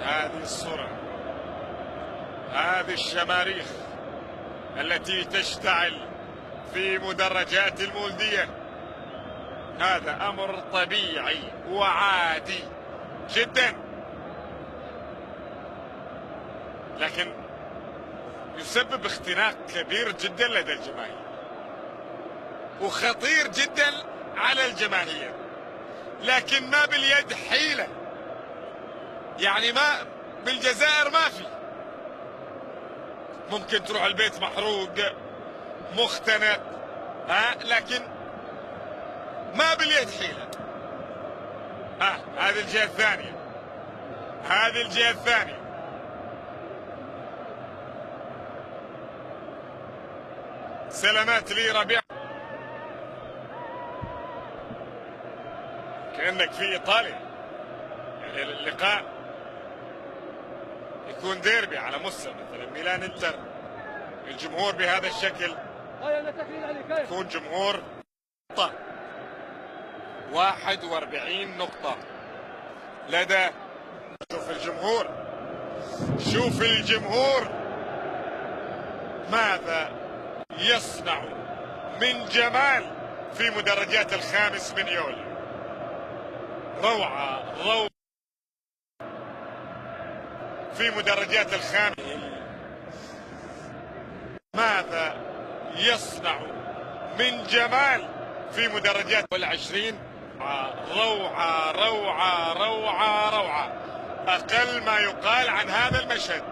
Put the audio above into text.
هذه الصورة، هذه الشماريخ التي تشتعل في مدرجات المولدية، هذا أمر طبيعي وعادي جدا، لكن يسبب اختناق كبير جدا لدى الجماهير وخطير جدا على الجماهير، لكن ما باليد حيلة. يعني ما بالجزائر ما في، ممكن تروح البيت محروق مختنق، لكن ما باليد حيلة. هذه الجهة الثانية، هذه الجهة الثانية. سلامات لي ربيع، كأنك في إيطاليا، يعني اللقاء يكون ديربي على مستوى مثلا ميلان انتر، الجمهور بهذا الشكل يكون جمهور 41 نقطة لدى. شوف الجمهور، شوف الجمهور ماذا يصنع من جمال في مدرجات الخامس من يوليو. روعة روعة في مدرجات الخامس، ماذا يصنع من جمال في مدرجات ال20. روعة روعة روعة روعة، أقل ما يقال عن هذا المشهد.